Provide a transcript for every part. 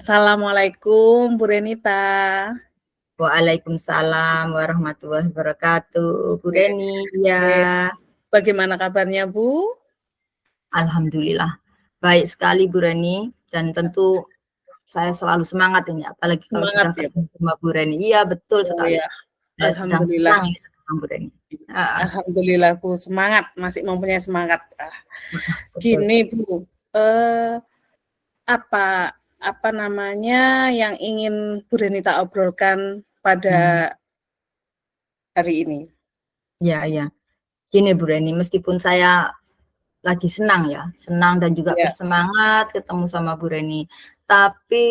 Assalamualaikum Bu Renita. Waalaikumsalam warahmatullahi wabarakatuh. Bu Oke, Reni, ya. bagaimana kabarnya Bu? Alhamdulillah. Baik sekali Bu Reni. Dan tentu saya selalu semangat ini, apalagi kalau Semangat sudah ya Bu? ketemu sama Bu Reni. Iya, betul Oh sekali. ya, Saya sedang Alhamdulillah. senang ini sama Bu Reni. Alhamdulillah Bu, semangat, masih mempunyai semangat. Betul. Gini Bu, apa namanya yang ingin Bu Renita obrolkan pada hari ini? Ya, ya. Gini Bu Reni, meskipun saya lagi senang ya, senang dan juga Ya, bersemangat ketemu sama Bu Reni. Tapi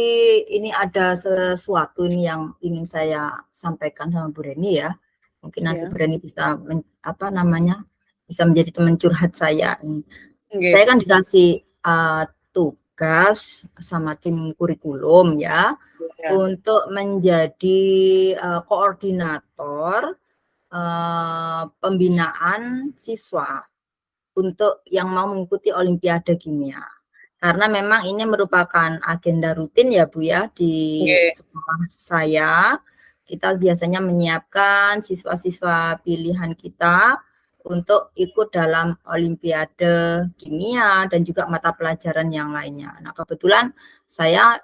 ini ada sesuatu ini yang ingin saya sampaikan sama Bu Reni ya. Mungkin nanti ya, Bu Reni bisa bisa menjadi teman curhat saya. oke, Saya kan dikasih tugas sama tim kurikulum ya ya, untuk menjadi koordinator pembinaan siswa untuk yang mau mengikuti Olimpiade Kimia. Karena memang ini merupakan agenda rutin ya Bu ya di oke, sekolah saya. Kita biasanya menyiapkan siswa-siswa pilihan kita untuk ikut dalam Olimpiade Kimia dan juga mata pelajaran yang lainnya. Nah, kebetulan saya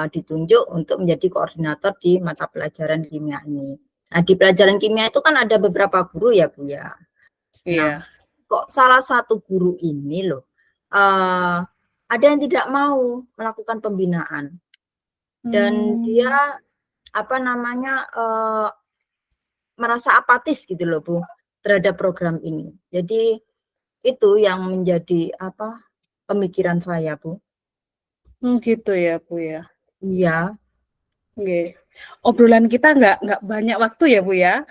ditunjuk untuk menjadi koordinator di mata pelajaran kimia ini. Nah, di pelajaran kimia itu kan ada beberapa guru ya Bu ya. Nah, iya, kok salah satu guru ini loh, ada yang tidak mau melakukan pembinaan dan hmm, dia merasa apatis gitu loh Bu terhadap program ini. Jadi itu yang menjadi pemikiran saya Bu. gitu ya Bu ya. Iya, Oke. Obrolan kita nggak banyak waktu ya, Bu, ya.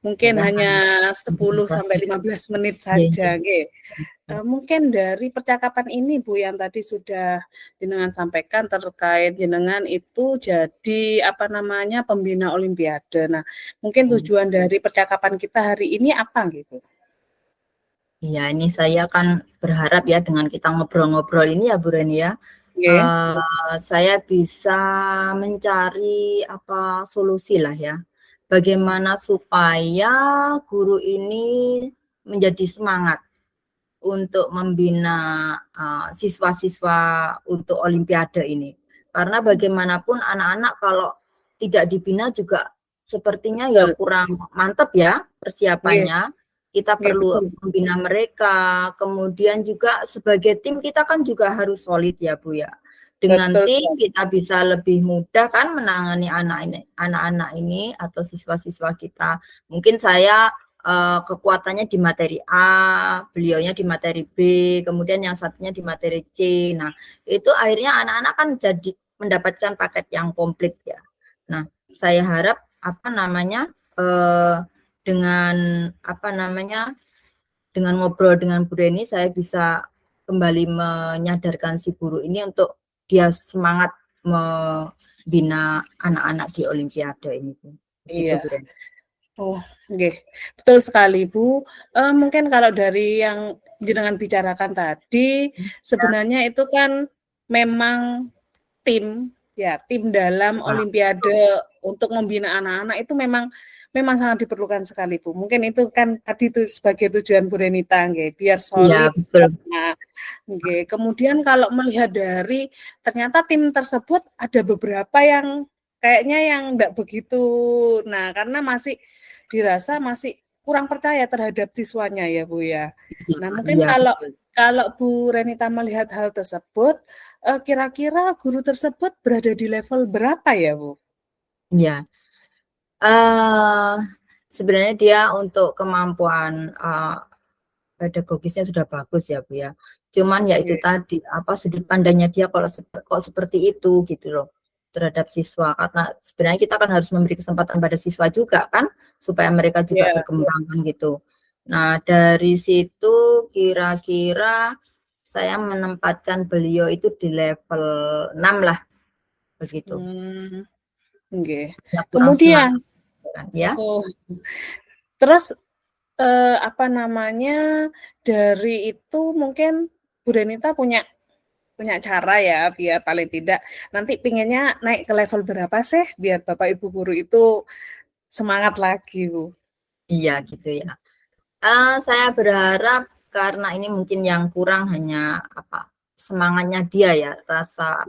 Mungkin adalah hanya 10 sampai durasi. 15 menit Iya, iya. saja, nggih. Mungkin dari percakapan ini, Bu, yang tadi sudah jenengan sampaikan terkait jenengan itu jadi, apa namanya, pembina olimpiade. Nah, mungkin tujuan dari percakapan kita hari ini apa gitu? Iya, ini saya kan berharap ya dengan kita ngobrol-ngobrol ini ya Bu Reni ya, Nggih, saya bisa mencari solusi lah ya. Bagaimana supaya guru ini menjadi semangat untuk membina siswa-siswa untuk Olimpiade ini. Karena bagaimanapun anak-anak kalau tidak dibina juga sepertinya ya betul. kurang mantap ya Nggih, persiapannya. Kita nggih, perlu betul. membina mereka, kemudian juga sebagai tim kita kan juga harus solid ya Bu ya. Dengan Betul tim sekali. kita bisa lebih mudah kan menangani anak-anak ini atau siswa-siswa kita. Mungkin saya kekuatannya di materi A, beliaunya di materi B, kemudian yang satunya di materi C. Nah, itu akhirnya anak-anak kan jadi mendapatkan paket yang komplit ya. Nah, saya harap dengan dengan ngobrol dengan Bu Reni saya bisa kembali menyadarkan si guru ini untuk dia semangat membina anak-anak di Olimpiade ini. Begitu Iya. Bu Reni. Oh, nggih, betul sekali, Bu. Mungkin kalau dari yang jenengan bicarakan tadi, Ya, sebenarnya itu kan memang tim, ya, tim dalam ya, olimpiade untuk membina anak-anak itu memang sangat diperlukan sekali, Bu. Mungkin itu kan tadi itu sebagai tujuan Bu Renita, nggih, biar iya, solid. betul. Nah, nggih, kemudian kalau melihat dari ternyata tim tersebut ada beberapa yang kayaknya yang enggak begitu, nah, karena dirasa masih kurang percaya terhadap siswanya ya, Bu, ya. Iya, Nah, mungkin iya, kalau betul. kalau Bu Renita melihat hal tersebut, kira-kira guru tersebut berada di level berapa ya, Bu? Iya. Eee, Sebenarnya dia untuk kemampuan, pedagogisnya sudah bagus ya, Bu, ya. Cuman ya itu Nggih, tadi, sudut pandangnya dia kok seperti itu gitu loh, terhadap siswa. Karena sebenarnya kita kan harus memberi kesempatan pada siswa juga kan, supaya mereka juga iya, berkembang kan gitu. Nah, dari situ kira-kira saya menempatkan beliau itu di level 6 lah, begitu. mmm, nggih. Ya kurang Kemudian semangat kan ya. oh, terus, apa namanya, dari itu mungkin Bu Renita punya punya cara ya biar paling tidak nanti pinginnya naik ke level berapa sih biar Bapak Ibu guru itu semangat lagi, Bu. Iya gitu ya. Saya berharap karena ini mungkin yang kurang hanya apa semangatnya dia ya,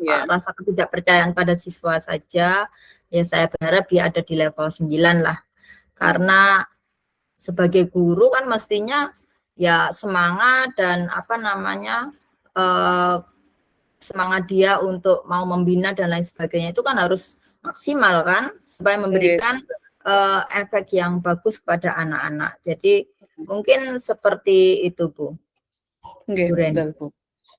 Iya. rasa ketidakpercayaan pada siswa saja. Ya saya berharap dia ada di level 9 lah. Karena sebagai guru kan mestinya ya semangat dan apa namanya semangat dia untuk mau membina dan lain sebagainya itu kan harus maksimal kan supaya Nggih. memberikan efek yang bagus kepada anak-anak. Jadi mungkin seperti itu Bu. Nggih, Bu Reni. betul, Bu.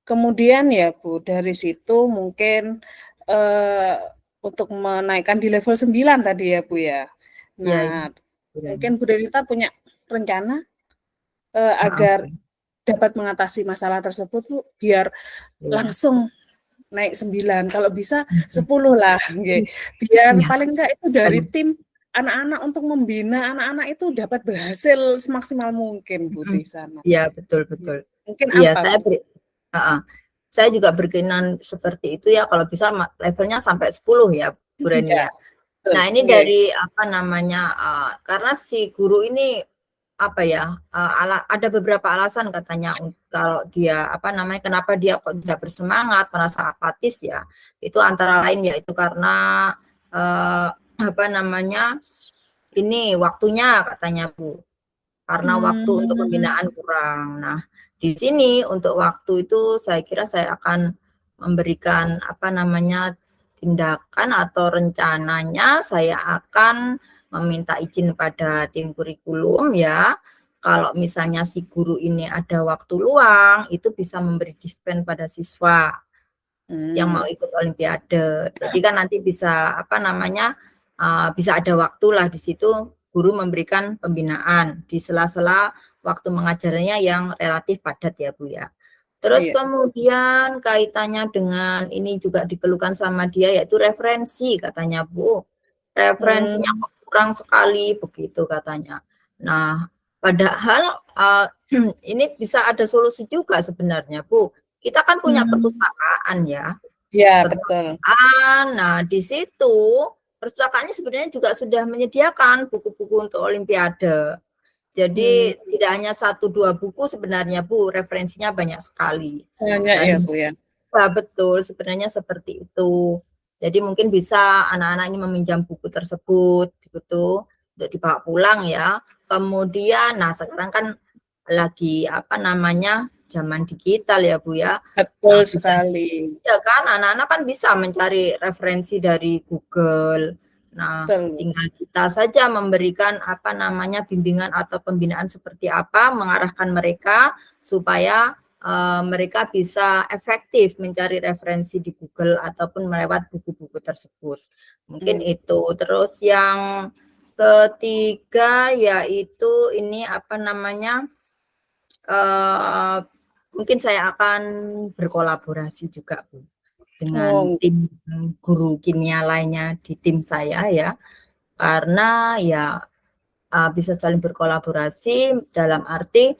Kemudian ya, Bu, dari situ mungkin, eee, untuk menaikkan di level 9 tadi ya, Bu, ya. Iya, iya, Nah, Bu Reni. mungkin Bu Denita punya rencana, Heeh, agar dapat mengatasi masalah tersebut, Bu, biar iya. langsung naik 9, kalau bisa 10 lah, nggih. Biar Iya, paling enggak itu dari betul. tim anak-anak untuk membina anak-anak itu dapat berhasil semaksimal mungkin, Bu, Mhm. di sana. Iya, betul, Iya. betul. Mungkin Iya, apa, saya Bu? heeh. Saya juga berkenan seperti itu ya kalau bisa levelnya sampai 10 ya, Bu Reni Iya, ya. betul, Nah, ini nggih. dari apa namanya, karena si guru ini apa ya, ada beberapa alasan katanya kalau dia apa namanya, kenapa dia kok tidak bersemangat, merasa apatis ya. Itu antara lain yaitu karena apa namanya, ini waktunya katanya Bu, karena waktu untuk Mmm, pembinaan kurang. Nah, di sini untuk waktu itu saya kira saya akan memberikan apa namanya, tindakan atau rencananya saya akan meminta izin pada tim kurikulum ya, kalau misalnya si guru ini ada waktu luang, itu bisa memberi dispen pada siswa yang mau mmm, ikut olimpiade. Jadi kan nanti bisa apa namanya, bisa ada waktulah di situ guru memberikan pembinaan di sela-sela waktu mengajarnya yang relatif padat ya, Bu, ya. Terus iya, kemudian kaitannya dengan ini juga dikeluhkan sama dia yaitu referensi katanya, Bu. Referensinya mmm, kok kurang sekali begitu katanya. Nah, padahal, ini bisa ada solusi juga sebenarnya, Bu. Kita kan punya mmm, perpustakaan ya. iya betul, Perpustakaan, nah di situ perpustakaannya sebenarnya juga sudah menyediakan buku-buku untuk olimpiade. mmm, Jadi tidak hanya 1, 2 buku sebenarnya Bu, referensinya banyak sekali. banyak ya, Dan Bu, ya? ya betul, sebenarnya seperti itu. Jadi mungkin bisa anak-anak ini meminjam buku tersebut gitu, untuk dibawa pulang ya. Kemudian, nah sekarang kan lagi apa namanya, zaman digital ya Bu ya. Betul Nah bisa sekali, ya kan, anak-anak kan bisa mencari referensi dari Google. Nah, betul, tinggal kita saja memberikan apa namanya, bimbingan atau pembinaan seperti apa, mengarahkan mereka supaya mereka bisa efektif mencari referensi di Google ataupun melewat buku-buku tersebut. Mungkin mmm, itu. Terus yang ketiga yaitu ini apa namanya, eee, mungkin saya akan berkolaborasi juga, Bu, dengan oh, tim guru kimia lainnya di tim saya ya. Karena ya bisa saling berkolaborasi dalam arti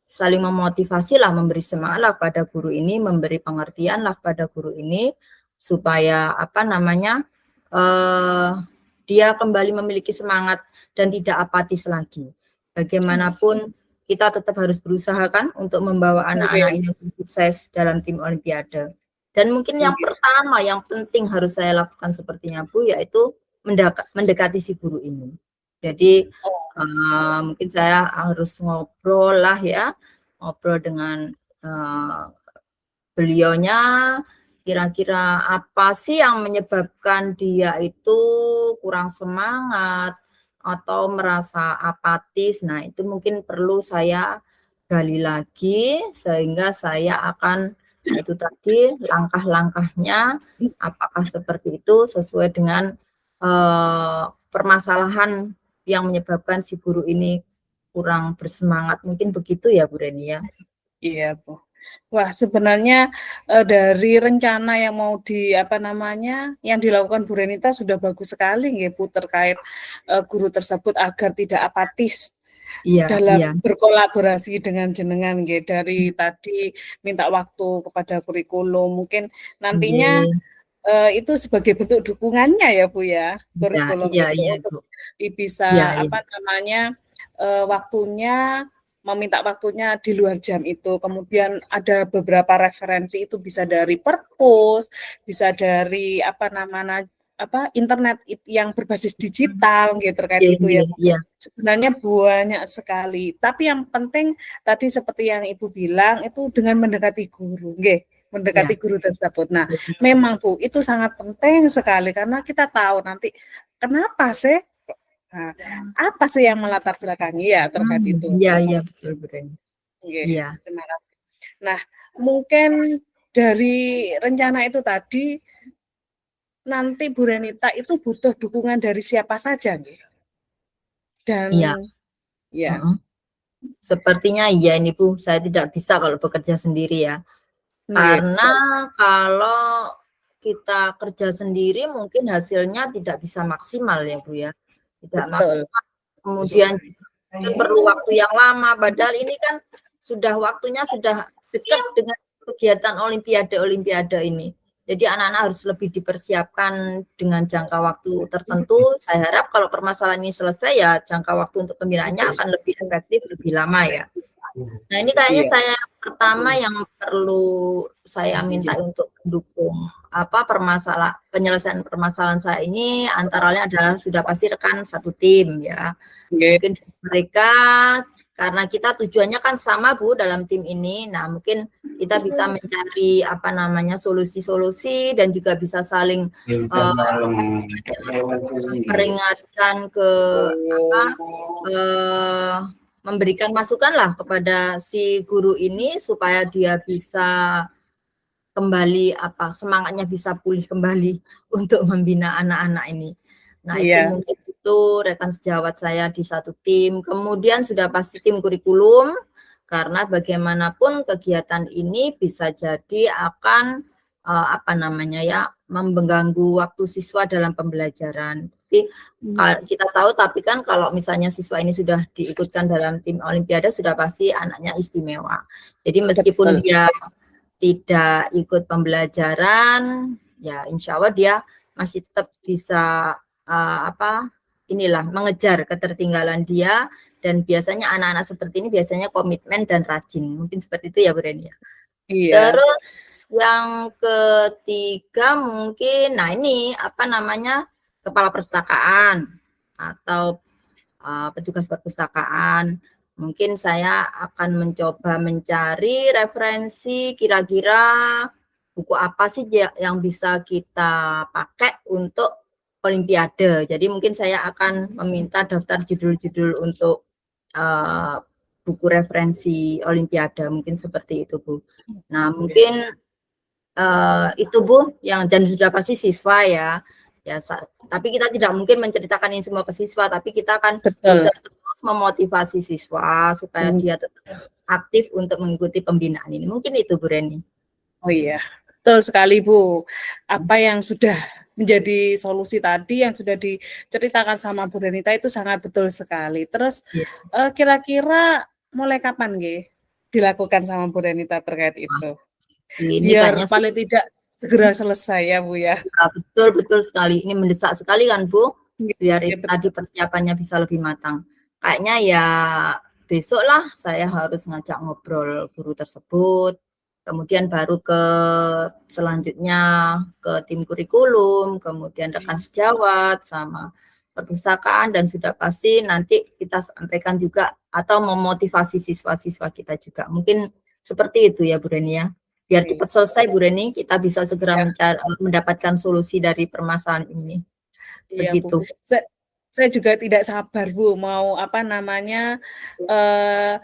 saling memotivasilah, memberi semangatlah pada guru ini, memberi pengertianlah pada guru ini, supaya apa namanya, eee, dia kembali memiliki semangat dan tidak apatis lagi. mmm, Bagaimanapun kita tetap harus berusaha kan untuk membawa anak-anak nggih, ini sukses dalam tim olimpiade. Dan mungkin yang nggih, pertama, yang penting harus saya lakukan sepertinya Bu, yaitu mendekati si guru ini. Jadi, oh, mungkin saya harus ngobrol lah ya, ngobrol dengan, beliaunya, kira-kira apa sih yang menyebabkan dia itu kurang semangat atau merasa apatis. Nah, itu mungkin perlu saya gali lagi sehingga saya akan nah itu tadi langkah-langkahnya apakah seperti itu sesuai dengan, permasalahan yang menyebabkan si guru ini kurang bersemangat, mungkin begitu ya, Bu Reni ya? iya, Bu. Wah, sebenarnya, dari rencana yang mau apa namanya, yang dilakukan Bu Renita sudah bagus sekali nggih, Bu, terkait, guru tersebut agar tidak apatis. Iya, dalam iya. berkolaborasi dengan jenengan nggih, dari tadi minta waktu kepada kurikulum, mungkin nantinya Nggih. itu sebagai bentuk dukungannya ya Bu ya, Iya, kurikulum iya, itu iya, untuk Bu. Iya, bisa iya. apa namanya, waktunya meminta waktunya di luar jam itu. Kemudian ada beberapa referensi itu bisa dari perpus, bisa dari apa namanya internet yang berbasis digital gitu terkait Nggih, itu ya. nggih, iya. Sebenarnya banyak sekali. Tapi yang penting tadi seperti yang Ibu bilang itu dengan mendekati guru, nggih, Iya. mendekati guru tersebut. Nah, Betul. memang Bu, itu sangat penting sekali karena kita tahu nanti kenapa sih, nah, apa sih yang melatar belakangi ya terkait itu. Iya, iya, betul, Bu Reni. Nggih, Iya. terima kasih. Nah, mungkin dari rencana itu tadi, nanti Bu Renita itu butuh dukungan dari siapa saja nggih? Dan Iya. ya, Heeh. Sepertinya iya ini Bu, saya tidak bisa kalau bekerja sendiri ya. nggih, Karena kalau kita kerja sendiri mungkin hasilnya tidak bisa maksimal ya Bu ya. Tidak betul. maksimal, kemudian mungkin perlu waktu yang lama, padahal ini kan sudah waktunya sudah dekat dengan kegiatan olimpiade ini. Jadi anak-anak harus lebih dipersiapkan dengan jangka waktu tertentu. Saya harap kalau permasalahan ini selesai ya jangka waktu untuk pembinaannya akan lebih efektif, lebih lama ya. Nah ini kayaknya Iya, saya pertama yang perlu saya minta untuk mendukung penyelesaian permasalahan saya ini antara lain adalah sudah pasti rekan satu tim ya. nggih, Mungkin mereka karena kita tujuannya kan sama Bu dalam tim ini. Nah, mungkin kita bisa mencari solusi-solusi dan juga bisa saling memperingatkan ke memberikan masukan lah kepada si guru ini supaya dia bisa kembali semangatnya bisa pulih kembali untuk membina anak-anak ini. Nah, itu iya, mungkin itu rekan sejawat saya di satu tim. Kemudian sudah pasti tim kurikulum karena bagaimanapun kegiatan ini bisa jadi akan mengganggu waktu siswa dalam pembelajaran. Jadi kita tahu tapi kan kalau misalnya siswa ini sudah diikutkan dalam tim olimpiade sudah pasti anaknya istimewa. Jadi meskipun betul. dia tidak ikut pembelajaran, ya insya Allah dia masih tetap bisa mengejar ketertinggalan dia, dan biasanya anak-anak seperti ini biasanya komitmen dan rajin. Mungkin seperti itu ya Bu Reni ya. Iya, Terus yang ketiga mungkin, nah ini kepala perpustakaan atau petugas perpustakaan. Mungkin saya akan mencoba mencari referensi kira-kira buku apa sih yang bisa kita pakai untuk olimpiade. Jadi mungkin saya akan meminta daftar judul-judul untuk buku referensi olimpiade, mungkin seperti itu Bu. Nah mungkin itu Bu, dan sudah pasti siswa ya. Tapi kita tidak mungkin menceritakan ini semua ke siswa, tapi kita akan betul. berusaha terus memotivasi siswa supaya dia tetap aktif untuk mengikuti pembinaan ini. Mungkin itu Bu Reni. Oh iya, betul sekali Bu. Apa yang sudah menjadi solusi tadi yang sudah diceritakan sama Bu Renita itu sangat betul sekali. Terus Ya. kira-kira mulai kapan nggih dilakukan sama Bu Renita terkait itu? Ini Biar kayaknya paling tidak segera selesai ya Bu ya. betul sekali. Ini mendesak sekali kan Bu, biar Ya, itu tadi persiapannya bisa lebih matang. Kayaknya ya besok lah saya harus ngajak ngobrol guru tersebut. Kemudian baru selanjutnya ke tim kurikulum, kemudian rekan sejawat sama perpustakaan, dan sudah pasti nanti kita sampaikan juga atau memotivasi siswa-siswa kita juga. Mungkin seperti itu ya Bu Reni ya. Biar cepat selesai Bu Reni, kita bisa segera mendapatkan solusi dari permasalahan ini. Iya Bu. Begitu. Saya juga tidak sabar Bu mau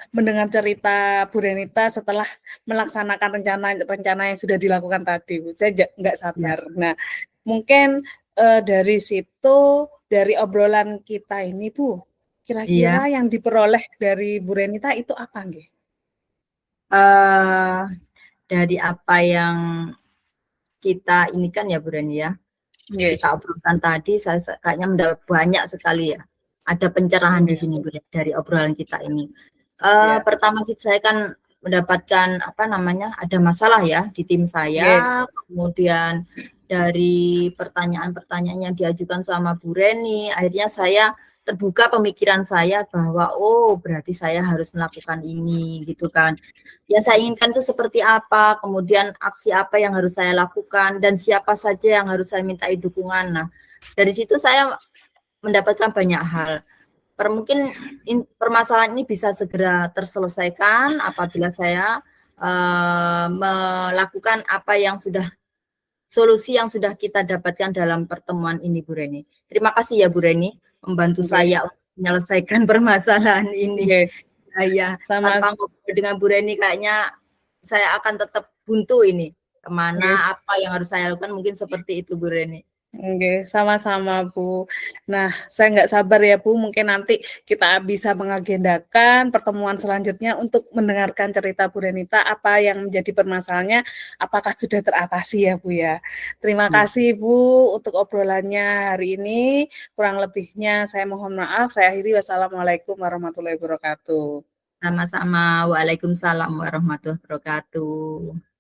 mendengar cerita Bu Renita setelah melaksanakan rencana yang sudah dilakukan tadi Bu. Saya nggak sabar. Nah, mungkin dari situ, dari obrolan kita ini Bu, kira-kira yang diperoleh dari Bu Renita itu apa nggih? Dari apa yang kita inikan ya Bu Reni ya, kita obrolkan tadi, saya kayaknya mendapat banyak sekali ya. ada pencerahan di Iya. sini Bu, dari obrolan kita ini. Iya. Pertama saya kan mendapatkan apa namanya, ada masalah ya di tim Nggih. saya, kemudian dari pertanyaan-pertanyaan yang diajukan sama Bu Reni, akhirnya saya terbuka pemikiran saya bahwa oh berarti saya harus melakukan ini gitu kan. Yang saya inginkan itu seperti apa, kemudian aksi apa yang harus saya lakukan dan siapa saja yang harus saya mintai dukungan. Nah, dari situ saya mendapatkan banyak hal. Mungkin permasalahan ini bisa segera terselesaikan apabila saya melakukan apa yang sudah solusi yang sudah kita dapatkan dalam pertemuan ini, Bu Reni. Terima kasih ya Bu Reni, membantu Nggih. saya untuk menyelesaikan permasalahan ini. Nggih. Ya, Sama tanpa ngobrol dengan Bu Reni kayaknya saya akan tetap buntu ini. nggih. Kemana, apa yang harus saya lakukan, mungkin seperti itu Bu Reni. Oke, sama-sama Bu. Nah, saya nggak sabar ya Bu, mungkin nanti kita bisa mengagendakan pertemuan selanjutnya untuk mendengarkan cerita Bu Renita, apa yang menjadi permasalahannya, apakah sudah teratasi ya Bu ya. Terima kasih Bu untuk obrolannya hari ini, kurang lebihnya saya mohon maaf, saya akhiri wassalamualaikum warahmatullahi wabarakatuh. Sama-sama, waalaikumsalam warahmatullahi wabarakatuh.